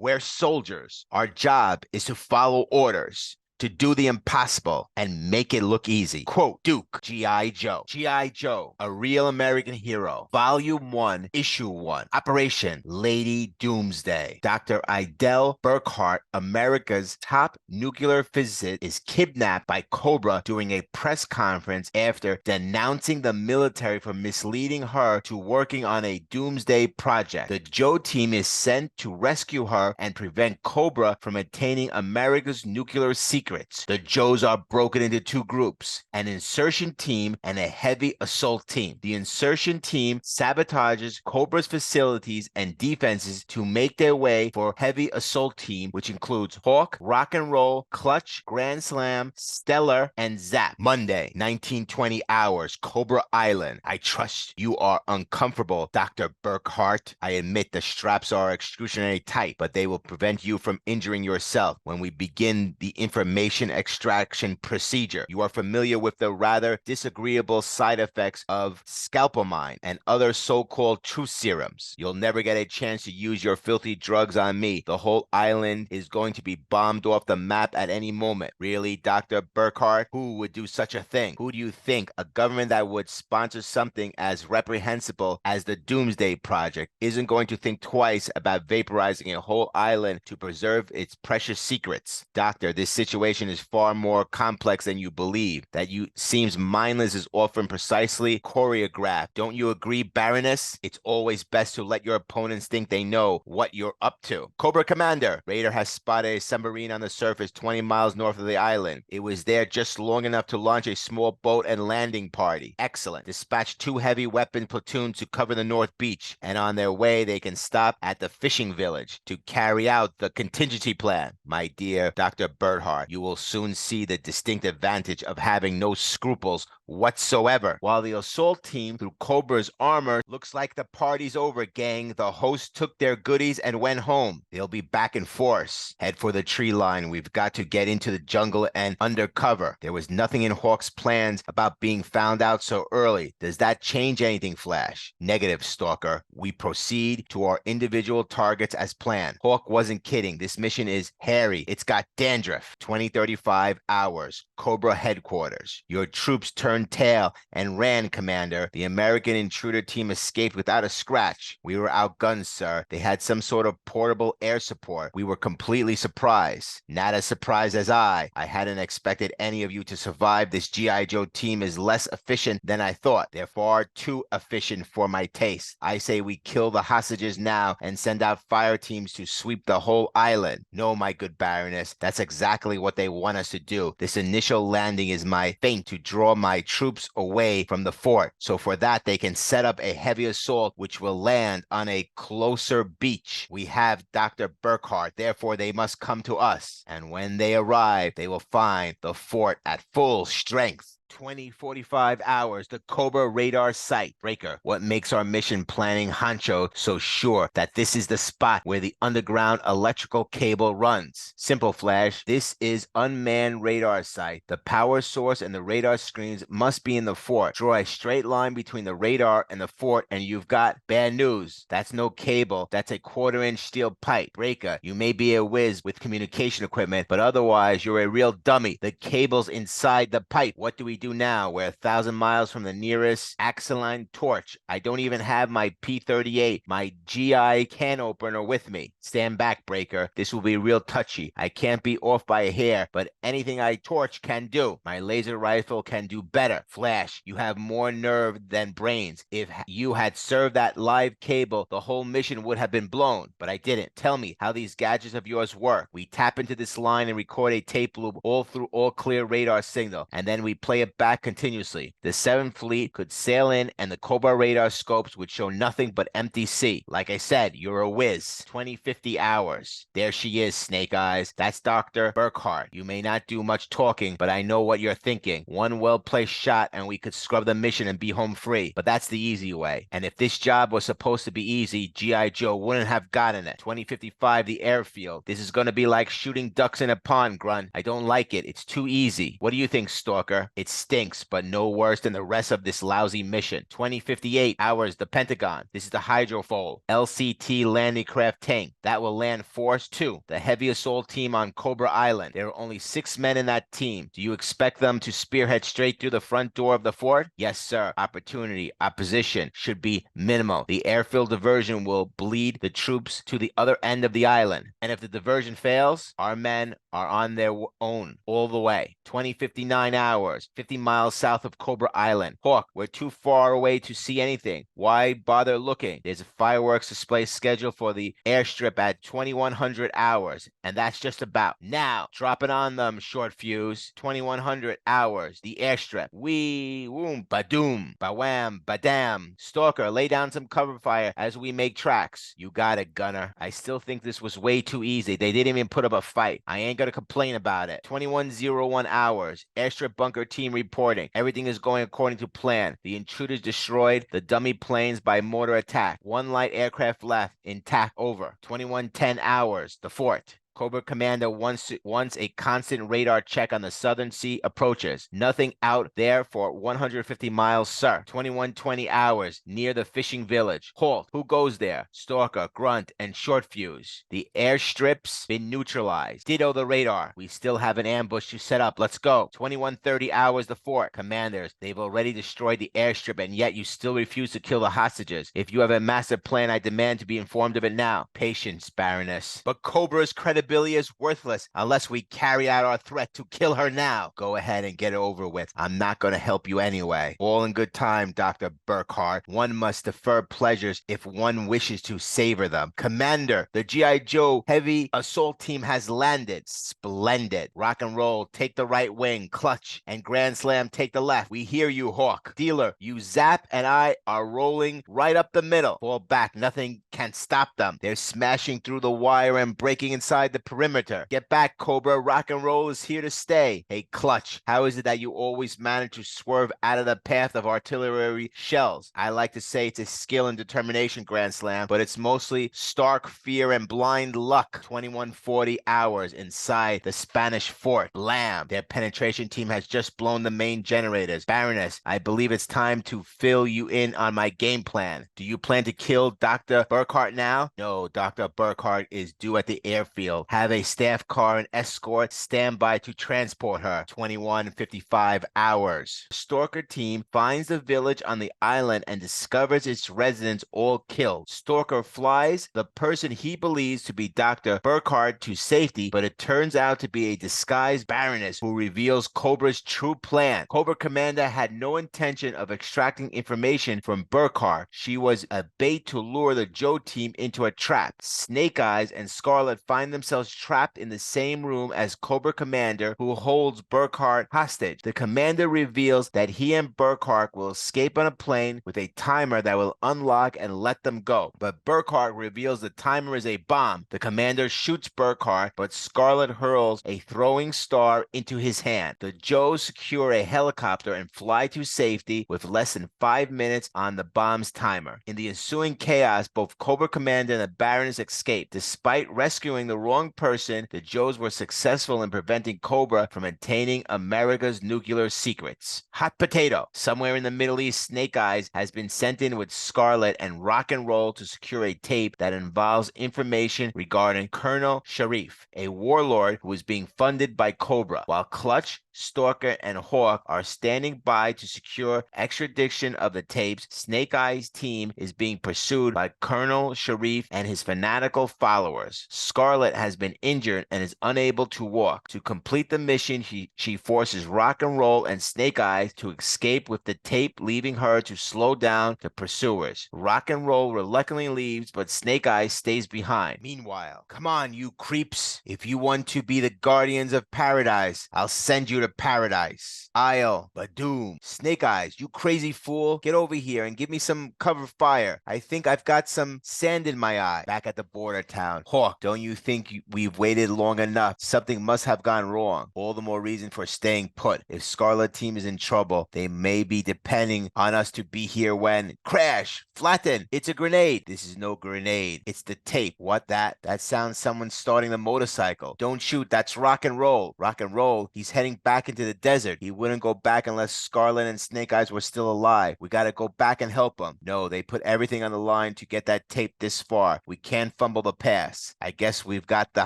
We're soldiers. Our job is to follow orders, to do the impossible and make it look easy. Quote, Duke, G.I. Joe. G.I. Joe, a real American hero. Volume 1, Issue 1. Operation Lady Doomsday. Dr. Idel Burkhart, America's top nuclear physicist, is kidnapped by Cobra during a press conference after denouncing the military for misleading her to working on a doomsday project. The Joe team is sent to rescue her and prevent Cobra from attaining America's nuclear secret. The Joes are broken into two groups, an insertion team and a heavy assault team. The insertion team sabotages Cobra's facilities and defenses to make their way for heavy assault team, which includes Hawk, Rock and Roll, Clutch, Grand Slam, Stellar, and Zap. Monday, 1920 hours, Cobra Island. I trust you are uncomfortable, Dr. Burkhart. I admit the straps are excruciatingly tight, but they will prevent you from injuring yourself when we begin the information extraction procedure. You are familiar with the rather disagreeable side effects of scalpamine and other so-called truth serums. You'll never get a chance to use your filthy drugs on me. The whole island is going to be bombed off the map at any moment. Really, Dr. Burkhart? Who would do such a thing? Who do you think? A government that would sponsor something as reprehensible as the Doomsday Project isn't going to think twice about vaporizing a whole island to preserve its precious secrets. Doctor, this situation is far more complex than you believe. That you seems mindless is often precisely choreographed. Don't you agree, Baroness? It's always best to let your opponents think they know what you're up to. Cobra Commander, Raider has spotted a submarine on the surface 20 miles north of the island. It was there just long enough to launch a small boat and landing party. Excellent. Dispatch 2 heavy weapon platoons to cover the North Beach, and on their way they can stop at the fishing village to carry out the contingency plan. My dear Dr. Burkhart, you will soon see the distinct advantage of having no scruples whatsoever. While the assault team through Cobra's armor looks like the party's over, gang, the hosts took their goodies and went home. They'll be back in force. Head for the tree line. We've got to get into the jungle and undercover. There was nothing in Hawk's plans about being found out so early. Does that change anything, Flash? Negative, Stalker. We proceed to our individual targets as planned. Hawk wasn't kidding. This mission is hairy. It's got dandruff. 20-35 hours. Cobra headquarters. Your troops turned tail and ran, Commander. The American intruder team escaped without a scratch. We were outgunned, sir. They had some sort of portable air support. We were completely surprised. Not as surprised as I hadn't expected any of you to survive. This G.I. Joe team is less efficient than I thought. They're far too efficient for my taste. I say we kill the hostages now and send out fire teams to sweep the whole island. No, my good Baroness, that's exactly what they want us to do. This initial landing is my feint to draw my troops away from the fort. So for that, they can set up a heavy assault which will land on a closer beach. We have Dr. Burkhart, therefore they must come to us. And when they arrive, they will find the fort at full strength. 20-45 hours, the Cobra radar site. Breaker, what makes our mission planning honcho so sure that this is the spot where the underground electrical cable runs? Simple, Flash. This is unmanned radar site. The power source and the radar screens must be in the fort. Draw a straight line between the radar and the fort and you've got bad news. That's no cable. That's a 1/4-inch steel pipe. Breaker, you may be a whiz with communication equipment, but otherwise you're a real dummy. The cable's inside the pipe. What do we do now? We're 1,000 miles from the nearest Axeline torch. I don't even have my P-38, my GI can opener with me. Stand back, Breaker. This will be real touchy. I can't be off by a hair, but anything I torch can do. My laser rifle can do better. Flash, you have more nerve than brains. If you had served that live cable, the whole mission would have been blown, but I didn't. Tell me how these gadgets of yours work. We tap into this line and record a tape loop all through all clear radar signal, and then we play it back continuously. The 7th Fleet could sail in and the Cobra radar scopes would show nothing but empty sea. Like I said, you're a whiz. 20-50 hours. There she is, Snake Eyes. That's Dr. Burkhart. You may not do much talking, but I know what you're thinking. One well-placed shot and we could scrub the mission and be home free. But that's the easy way. And if this job was supposed to be easy, G.I. Joe wouldn't have gotten it. 2055, the airfield. This is going to be like shooting ducks in a pond, Grunt. I don't like it. It's too easy. What do you think, Stalker? It's stinks, but no worse than the rest of this lousy mission. 2058 hours, the Pentagon. This is the Hydrofoil LCT landing craft tank. That will land Force 2, the heavy assault team on Cobra Island. There are only 6 men in that team. Do you expect them to spearhead straight through the front door of the fort? Yes, sir. Opposition should be minimal. The airfield diversion will bleed the troops to the other end of the island. And if the diversion fails, our men are on their own all the way. 2059 hours, 50 miles south of Cobra Island. Hawk, we're too far away to see anything. Why bother looking? There's a fireworks display scheduled for the airstrip at 2100 hours, and that's just about. Now, drop it on them, short fuse. 2100 hours, the airstrip. Wee, woom, badoom, bawam, badam. Stalker, lay down some cover fire as we make tracks. You got it, Gunner. I still think this was way too easy. They didn't even put up a fight. I ain't gonna complain about it. 2101 hours, airstrip bunker team reporting. Everything is going according to plan. The intruders destroyed the dummy planes by mortar attack. One light aircraft left intact. Over. 2110 hours, the fort. Cobra Commander wants a constant radar check on the southern sea approaches. Nothing out there for 150 miles, sir. 2120 hours near the fishing village. Halt. Who goes there? Stalker, Grunt, and Short Fuse. The airstrip's been neutralized. Ditto the radar. We still have an ambush to set up. Let's go. 2130 hours, the fort. Commanders, they've already destroyed the airstrip, and yet you still refuse to kill the hostages. If you have a master plan, I demand to be informed of it now. Patience, Baroness. But Cobra's credibility is worthless unless we carry out our threat to kill her now. Go ahead and get it over with. I'm not going to help you anyway. All in good time, Dr. Burkhart. One must defer pleasures if one wishes to savor them. Commander, the G.I. Joe heavy assault team has landed. Splendid. Rock and roll, take the right wing. Clutch and Grand Slam, take the left. We hear you, Hawk. Dealer, you Zap and I are rolling right up the middle. Fall back. Nothing can stop them. They're smashing through the wire and breaking inside the perimeter. Get back, Cobra. Rock and roll is here to stay. Hey, Clutch, how is it that you always manage to swerve out of the path of artillery shells? I like to say it's a skill and determination, Grand Slam, but it's mostly stark fear and blind luck. 2140 hours inside the Spanish fort. Blam! Their penetration team has just blown the main generators. Baroness, I believe it's time to fill you in on my game plan. Do you plan to kill Dr. Burkhart now? No, Dr. Burkhart is due at the airfield. Have a staff car and escort stand by to transport her. 2155 hours. Stalker team finds the village on the island and discovers its residents all killed. Stalker flies the person he believes to be Dr. Burkhart to safety, but it turns out to be a disguised Baroness who reveals Cobra's true plan. Cobra Commander had no intention of extracting information from Burkhart. She was a bait to lure the Joe team into a trap. Snake Eyes and Scarlett find themselves trapped in the same room as Cobra Commander, who holds Burkhart hostage. The commander reveals that he and Burkhart will escape on a plane with a timer that will unlock and let them go. But Burkhart reveals the timer is a bomb. The commander shoots Burkhart, but Scarlett hurls a throwing star into his hand. The Joes secure a helicopter and fly to safety with less than 5 minutes on the bomb's timer. In the ensuing chaos, both Cobra Commander and the Baroness escape. Despite rescuing the wrong person, the Joes were successful in preventing Cobra from attaining America's nuclear secrets. Hot potato. Somewhere in the Middle East, Snake Eyes has been sent in with Scarlett and Rock and Roll to secure a tape that involves information regarding Colonel Sharif, a warlord who is being funded by Cobra, while Clutch, Stalker, and Hawk are standing by to secure extradition of the tapes. Snake Eyes' team is being pursued by Colonel Sharif and his fanatical followers. Scarlett has been injured and is unable to walk. To complete the mission, she forces Rock and Roll and Snake Eyes to escape with the tape, leaving her to slow down the pursuers. Rock and Roll reluctantly leaves, but Snake Eyes stays behind. Meanwhile, come on, you creeps. If you want to be the guardians of paradise, I'll send you to paradise. I'll badoom. Snake Eyes, you crazy fool. Get over here and give me some cover fire. I think I've got some sand in my eye. Back at the border town. Hawk, don't you think We've waited long enough. Something must have gone wrong. All the more reason for staying put. If Scarlet team is in trouble, they may be depending on us to be here when crash, flatten. It's a grenade. This is no grenade. It's the tape. What that? That sounds someone starting the motorcycle. Don't shoot. That's rock and roll. Rock and roll. He's heading back into the desert. He wouldn't go back unless Scarlet and Snake Eyes were still alive. We gotta go back and help him. No, they put everything on the line to get that tape this far. We can't fumble the pass. I guess we've got the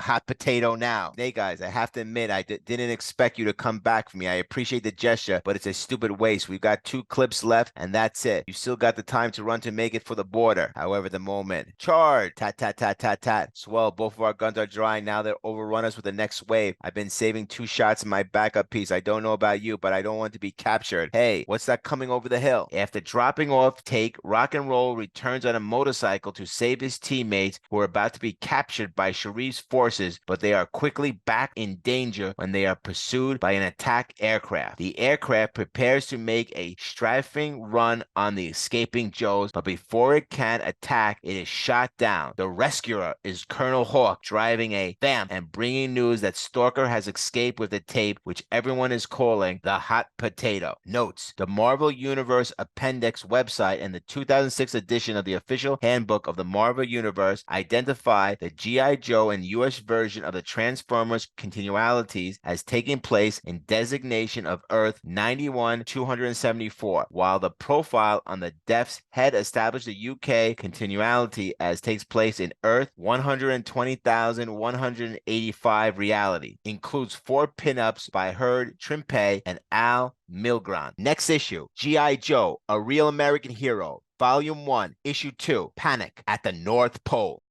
hot potato now. Snake Eyes, I have to admit, I didn't expect you to come back for me. I appreciate the gesture, but it's a stupid waste. We've got 2 clips left, and that's it. You still got the time to run to make it for the border. However, the moment. Charge! Tat, tat, tat, tat, tat. Swell, both of our guns are dry. Now they'll overrun us with the next wave. I've been saving 2 shots in my backup piece. I don't know about you, but I don't want to be captured. Hey, what's that coming over the hill? After dropping off, Take, Rock and Roll returns on a motorcycle to save his teammates who are about to be captured by Sharif's forces, but they are quickly back in danger when they are pursued by an attack aircraft. The aircraft prepares to make a strafing run on the escaping Joes, but before it can attack, it is shot down. The rescuer is Colonel Hawk, driving a vamp and bringing news that Stalker has escaped with the tape, which everyone is calling the hot potato. Notes: the Marvel Universe Appendix website and the 2006 edition of the official handbook of the Marvel Universe identify the G.I. Joe and U.S. version of the Transformers continualities as taking place in designation of Earth 91-274, while the profile on the Def's head established the UK continuality as takes place in Earth 120,185 reality. Includes 4 pinups by Herd Trimpe and Al Milgrom. Next issue, G.I. Joe, A Real American Hero. Volume 1, Issue 2, Panic at the North Pole.